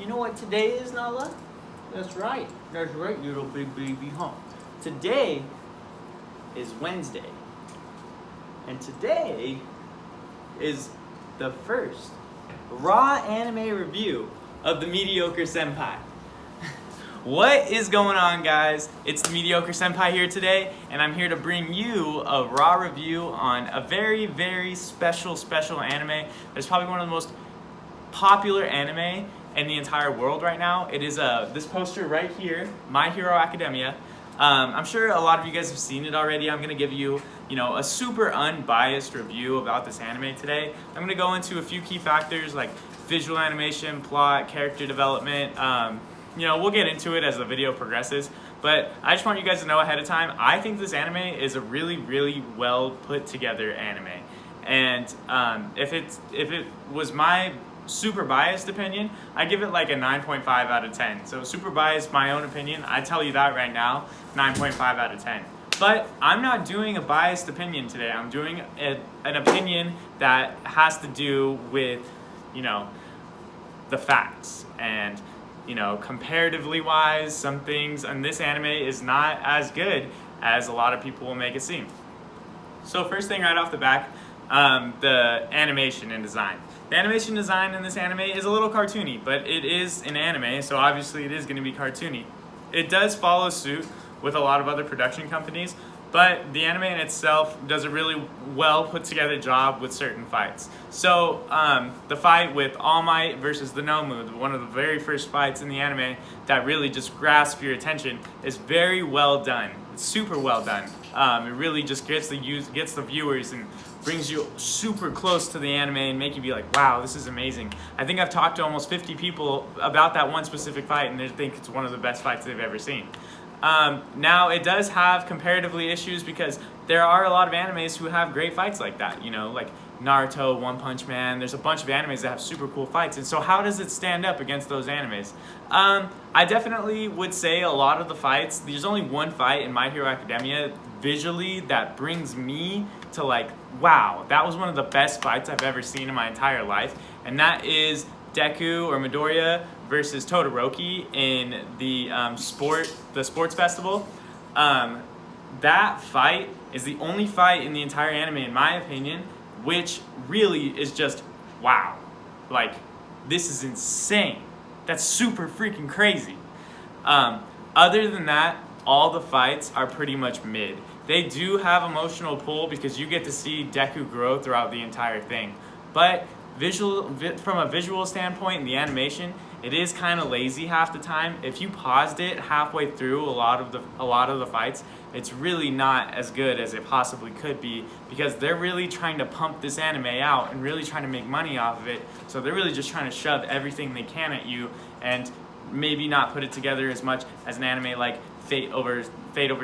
You know what today is, Nala? That's right, little big baby, huh? Today is Wednesday. And today is the first raw anime review of the Mediocre Senpai. What is going on, guys? It's the Mediocre Senpai here today, and I'm here to bring you a raw review on a very, very special anime. It's probably one of the most popular anime in the entire world right now. It is this poster right here, My Hero Academia. I'm sure a lot of you guys have seen it already. I'm gonna give you, a super unbiased review about this anime today. I'm gonna go into a few key factors like visual animation, plot, character development. We'll get into it as the video progresses, but I just want you guys to know ahead of time, I think this anime is a really, really well put together anime. And if it was my super biased opinion, I give it like a 9.5 out of 10. So super biased, my own opinion, I tell you that right now, 9.5 out of 10. But I'm not doing a biased opinion today. I'm doing an opinion that has to do with, the facts. And, comparatively wise, some things in this anime is not as good as a lot of people will make it seem. So first thing right off the back, the animation and design. The animation design in this anime is a little cartoony, but it is an anime, so obviously it is going to be cartoony. It does follow suit with a lot of other production companies, but the anime in itself does a really well put together job with certain fights. So the fight with All Might versus the Nomu, one of the very first fights in the anime that really just grasps your attention, is very well done. It's super well done. It really just gets the viewers and brings you super close to the anime and make you be like, wow, this is amazing. I think I've talked to almost 50 people about that one specific fight, and they think it's one of the best fights they've ever seen. Now, it does have comparatively issues because there are a lot of animes who have great fights like that, like Naruto, One Punch Man. There's a bunch of animes that have super cool fights, and so how does it stand up against those animes? I definitely would say a lot of the fights, there's only one fight in My Hero Academia visually that brings me to like, wow, that was one of the best fights I've ever seen in my entire life, and that is Deku or Midoriya versus Todoroki in the sports festival. That fight is the only fight in the entire anime, in my opinion, which really is just wow. Like, this is insane. That's super freaking crazy. Other than that, all the fights are pretty much mid. They do have emotional pull because you get to see Deku grow throughout the entire thing. But from a visual standpoint, the animation, it is kind of lazy half the time. If you paused it halfway through a lot of the fights, it's really not as good as it possibly could be because they're really trying to pump this anime out and really trying to make money off of it. So they're really just trying to shove everything they can at you and maybe not put it together as much as an anime like Fate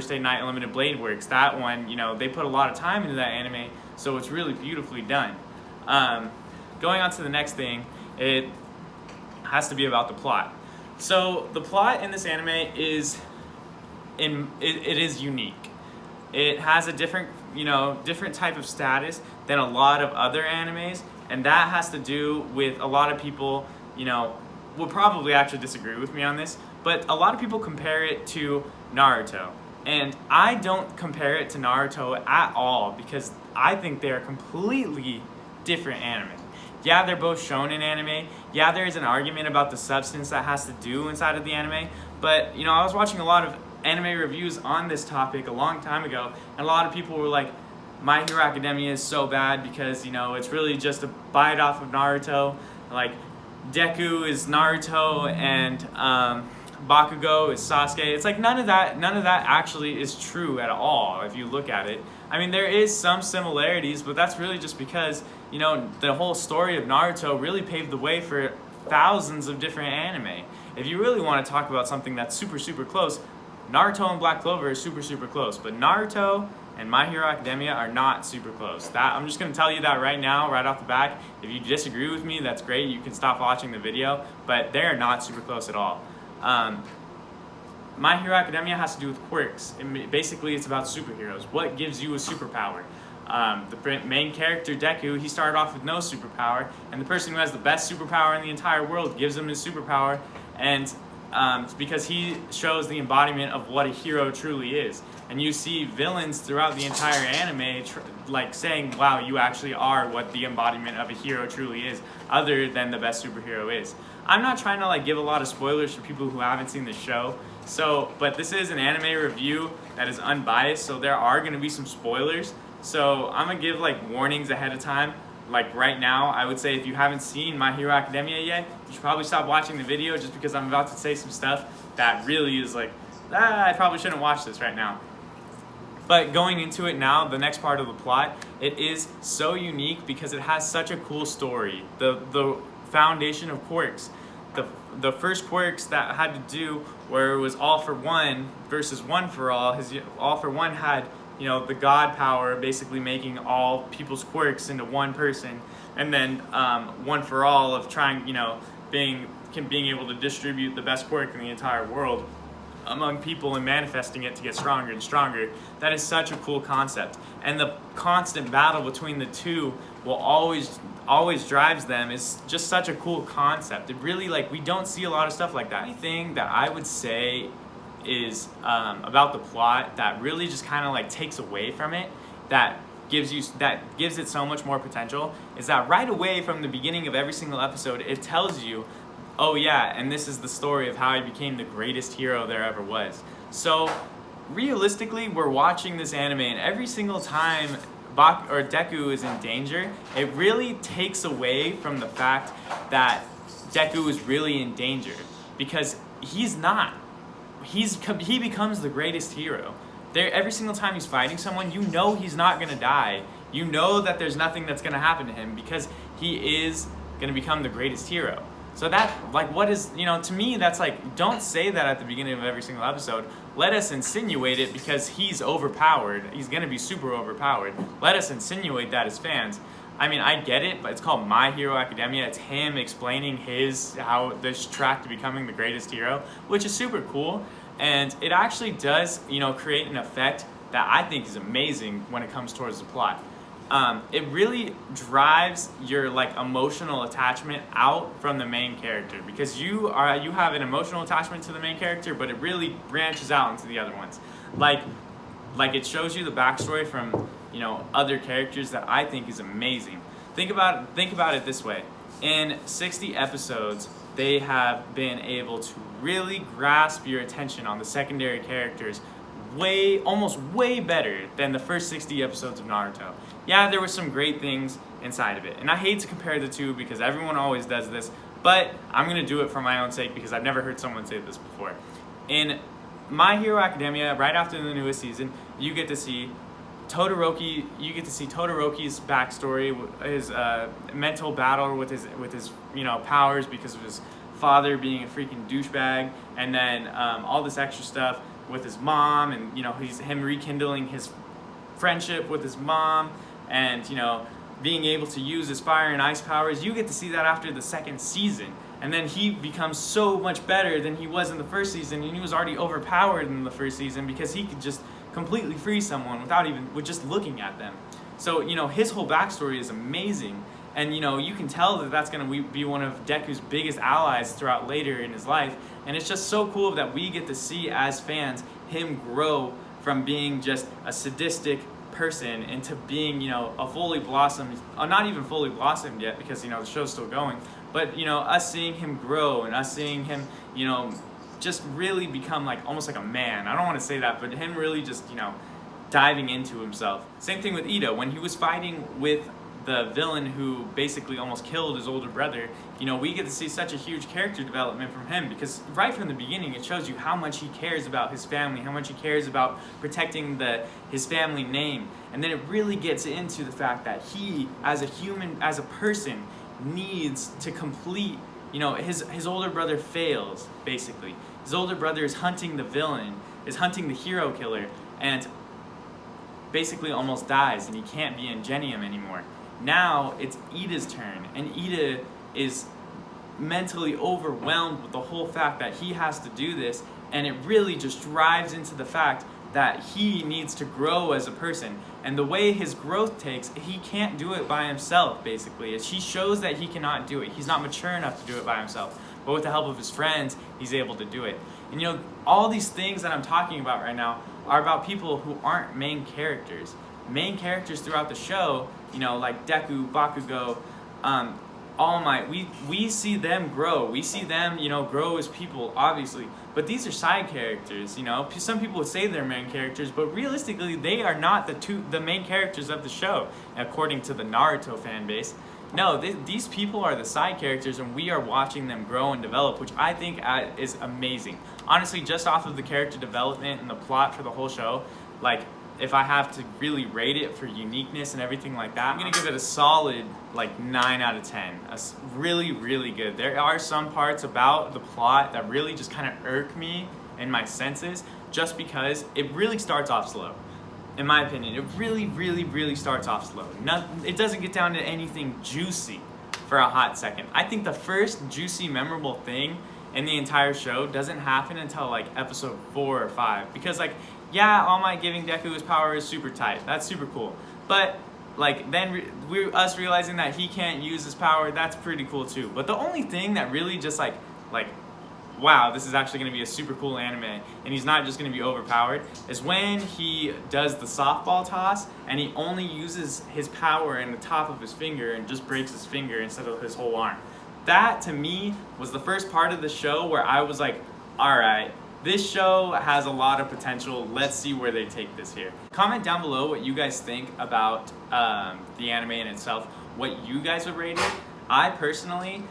Stay Night Unlimited Blade Works. That one, they put a lot of time into that anime, so it's really beautifully done. Going on to the next thing, it has to be about the plot. So the plot in this anime is it is unique. It has a different type of status than a lot of other animes, and that has to do with a lot of people, will probably actually disagree with me on this, but a lot of people compare it to Naruto. And I don't compare it to Naruto at all because I think they are completely different anime. Yeah, they're both shown in anime. Yeah, there is an argument about the substance that has to do inside of the anime. But, I was watching a lot of anime reviews on this topic a long time ago, and a lot of people were like, My Hero Academia is so bad because, it's really just a bite off of Naruto. Like, Deku is Naruto and Bakugo is Sasuke. It's like none of that actually is true at all if you look at it. I mean, there is some similarities, but that's really just because, the whole story of Naruto really paved the way for thousands of different anime. If you really want to talk about something that's super, super close, Naruto and Black Clover are super, super close, but Naruto and My Hero Academia are not super close. I'm just going to tell you that right now, right off the back. If you disagree with me, that's great. You can stop watching the video, but they are not super close at all. My Hero Academia has to do with quirks. Basically, it's about superheroes. What gives you a superpower? The main character, Deku, he started off with no superpower, and the person who has the best superpower in the entire world gives him his superpower, and because he shows the embodiment of what a hero truly is. And you see villains throughout the entire anime like saying, wow, you actually are what the embodiment of a hero truly is, other than the best superhero is. I'm not trying to like give a lot of spoilers for people who haven't seen the show, but this is an anime review that is unbiased, so there are going to be some spoilers. So I'm going to give like warnings ahead of time. Like right now, I would say if you haven't seen My Hero Academia yet, you should probably stop watching the video, just because I'm about to say some stuff that really is like, I probably shouldn't watch this right now. But going into it now, the next part of the plot, it is so unique because it has such a cool story. The foundation of quirks. The first quirks that had to do where it was all for one versus one for all. His all for one had, you know, the god power, basically making all people's quirks into one person, and then one for all of trying, you know, being able to distribute the best quirk in the entire world among people and manifesting it to get stronger and stronger. That is such a cool concept, and the constant battle between the two will always drives them is just such a cool concept. It really, like, we don't see a lot of stuff like that. Anything that I would say is about the plot that really just kind of like takes away from it, that gives it so much more potential, is that right away from the beginning of every single episode, it tells you, oh yeah, and this is the story of how he became the greatest hero there ever was. So realistically, we're watching this anime, and every single time Deku is in danger, it really takes away from the fact that Deku is really in danger, because he's not. He becomes the greatest hero. Every single time he's fighting someone, you know he's not gonna die. You know that there's nothing that's gonna happen to him, because he is gonna become the greatest hero. So that, like, what is, you know, to me, that's like, don't say that at the beginning of every single episode. Let us insinuate it, because he's overpowered. He's gonna be super overpowered. Let us insinuate that as fans. I mean, I get it, but it's called My Hero Academia. It's him explaining how this track to becoming the greatest hero, which is super cool. And it actually does, you know, create an effect that I think is amazing when it comes towards the plot. It really drives your like emotional attachment out from the main character, because you have an emotional attachment to the main character, but it really branches out into the other ones. Like it shows you the backstory from, you know, other characters that I think is amazing. Think about it this way. In 60 episodes, they have been able to really grasp your attention on the secondary characters almost way better than the first 60 episodes of Naruto. Yeah, there were some great things inside of it, and I hate to compare the two because everyone always does this, but I'm gonna do it for my own sake because I've never heard someone say this before. In My Hero Academia, right after the newest season, you get to see Todoroki's backstory, his mental battle with his you know, powers because of his father being a freaking douchebag, and then all this extra stuff with his mom, and, you know, him rekindling his friendship with his mom, and, you know, being able to use his fire and ice powers. You get to see that after the second season, and then he becomes so much better than he was in the first season, and he was already overpowered in the first season because he could just completely free someone with just looking at them. So, you know, his whole backstory is amazing, and, you know, you can tell that that's going to be one of Deku's biggest allies throughout later in his life, and it's just so cool that we get to see as fans him grow from being just a sadistic person into being, you know, a fully blossomed, not even fully blossomed yet because, you know, the show's still going, but, you know, us seeing him grow and us seeing him, you know, just really become like almost like a man. I don't want to say that, but him really just, you know, diving into himself. Same thing with Ida. When he was fighting with the villain who basically almost killed his older brother, you know, we get to see such a huge character development from him, because right from the beginning it shows you how much he cares about his family, how much he cares about protecting his family name, and then it really gets into the fact that he, as a human, as a person, needs to complete, you know, his older brother fails, basically. His older brother is hunting the villain, is hunting the hero killer, and basically almost dies, and he can't be in Genium anymore. Now it's Ida's turn, and Ida is mentally overwhelmed with the whole fact that he has to do this, and it really just drives into the fact that he needs to grow as a person. And the way his growth takes, he can't do it by himself, basically. He shows that he cannot do it. He's not mature enough to do it by himself. But with the help of his friends, he's able to do it. And you know, all these things that I'm talking about right now are about people who aren't main characters. Main characters throughout the show, you know, like Deku, Bakugo, All Might, we see them grow. We see them, you know, grow as people, obviously. But these are side characters, you know. Some people would say they're main characters, but realistically, they are not the main characters of the show, according to the Naruto fan base. No, these people are the side characters, and we are watching them grow and develop, which I think is amazing. Honestly, just off of the character development and the plot for the whole show, like, if I have to really rate it for uniqueness and everything like that, I'm gonna give it a solid like 9 out of 10. Really, really good. There are some parts about the plot that really just kind of irk me in my senses, just because it really starts off slow. In my opinion, it really, really, really starts off slow. It doesn't get down to anything juicy for a hot second. I think the first juicy, memorable thing in the entire show doesn't happen until like episode 4 or 5, because like, yeah, All Might giving Deku his power is super tight. That's super cool. But like then us realizing that he can't use his power, that's pretty cool too. But the only thing that really just like wow, this is actually going to be a super cool anime, and he's not just going to be overpowered, is when he does the softball toss and he only uses his power in the top of his finger and just breaks his finger instead of his whole arm. That to me was the first part of the show where I was like, all right, this show has a lot of potential. Let's see where they take this here. Comment down below what you guys think about the anime in itself, what you guys would rate it. I personally,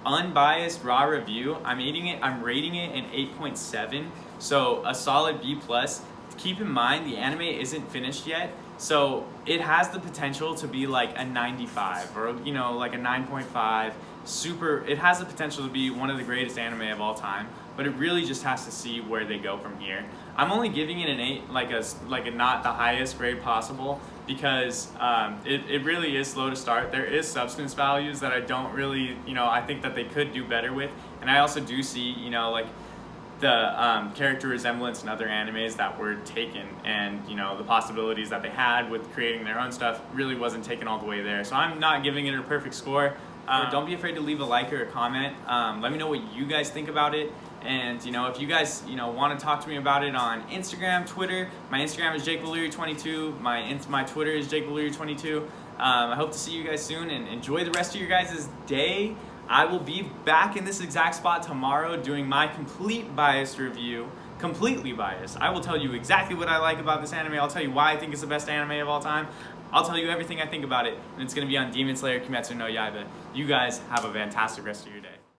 unbiased raw review, I'm rating it an 8.7, so a solid B+. Keep in mind the anime isn't finished yet, so it has the potential to be like a 95 or, you know, like a 9.5. It has the potential to be one of the greatest anime of all time, but it really just has to see where they go from here. I'm only giving it an 8, like a not the highest grade possible, because it really is slow to start. There is substance values that I don't really, you know, I think that they could do better with, and I also do see, you know, like the character resemblance in other animes that were taken, and you know, the possibilities that they had with creating their own stuff really wasn't taken all the way there. So I'm not giving it a perfect score. Don't be afraid to leave a like or a comment. Let me know what you guys think about it. And you know, if you guys, you know, want to talk to me about it on Instagram, Twitter, my Instagram is JakeValeri22, my Twitter is JakeValeri22. I hope to see you guys soon, and enjoy the rest of your guys' day. I will be back in this exact spot tomorrow doing my complete biased review. Completely biased. I will tell you exactly what I like about this anime. I'll tell you why I think it's the best anime of all time. I'll tell you everything I think about it, and it's going to be on Demon Slayer Kimetsu no Yaiba. You guys have a fantastic rest of your